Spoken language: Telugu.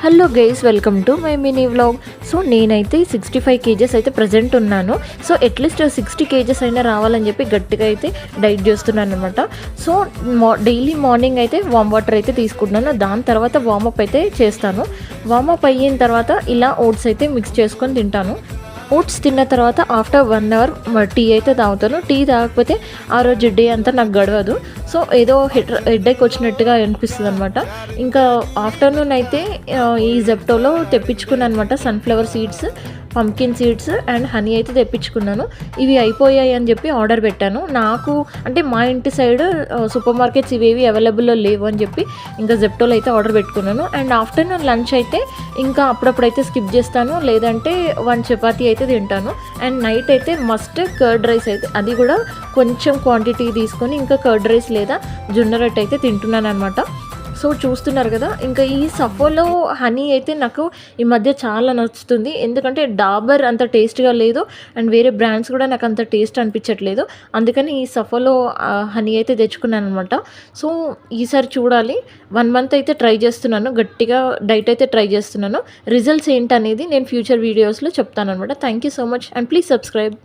Hello guys, welcome to my mini vlog. So నేనైతే 65 కేజెస్ అయితే ప్రజెంట్ ఉన్నాను. సో అట్లీస్ట్ 60 కేజెస్ అయినా రావాలని చెప్పి గట్టిగా అయితే డైట్ చేస్తున్నాను అనమాట. సో డైలీ మార్నింగ్ అయితే వామ్ వాటర్ అయితే తీసుకుంటున్నాను. దాని తర్వాత వామప్ అయితే చేస్తాను. వామప్ అయిన తర్వాత ఇలా ఓట్స్ అయితే మిక్స్ చేసుకొని తింటాను. ఓట్స్ తిన్న తర్వాత ఆఫ్టర్ 1 అవర్ టీ అయితే తాగుతాను. టీ తాగకపోతే ఆ రోజు డే అంతా నాకు గడవదు. సో ఏదో హెడ్ఏక్ వచ్చినట్టుగా అనిపిస్తుంది అనమాట. ఇంకా ఆఫ్టర్నూన్ అయితే ఈ జెప్టోలో తెప్పించుకున్నాను అనమాట. Sunflower seeds, pumpkin seeds and honey అయితే తెప్పించుకున్నాను. ఇవి అయిపోయాయి అని చెప్పి ఆర్డర్ పెట్టాను. నాకు అంటే మా ఇంటి సైడ్ సూపర్ మార్కెట్స్ ఇవేవి అవైలబుల్లో లేవు అని చెప్పి ఇంకా జెప్టోలో అయితే ఆర్డర్ పెట్టుకున్నాను. అండ్ ఆఫ్టర్నూన్ లంచ్ అయితే ఇంకా అప్పుడప్పుడైతే స్కిప్ చేస్తాను, లేదంటే 1 చపాతీ అయితే తింటాను. అండ్ నైట్ అయితే మస్ట్ కర్డ్ రైస్ అయితే, అది కూడా కొంచెం క్వాంటిటీ తీసుకొని ఇంకా కర్డ్ రైస్ లేదా జొన్న రొట్టె అయితే తింటున్నాను అనమాట. సో చూస్తున్నారు కదా, ఇంకా ఈ సఫోలో హనీ అయితే నాకు ఈ మధ్య చాలా నచ్చుతుంది. ఎందుకంటే డాబర్ అంత టేస్ట్గా లేదు అండ్ వేరే బ్రాండ్స్ కూడా నాకు అంత టేస్ట్ అనిపించట్లేదు. అందుకని ఈ సఫోలో హనీ అయితే తెచ్చుకున్నాను అనమాట. సో ఈసారి చూడాలి, 1 మంత్ అయితే ట్రై చేస్తున్నాను, గట్టిగా డైట్ అయితే ట్రై చేస్తున్నాను. రిజల్ట్స్ ఏంటనేది నేను ఫ్యూచర్ వీడియోస్లో చెప్తాను అనమాట. Thank you so much and please subscribe.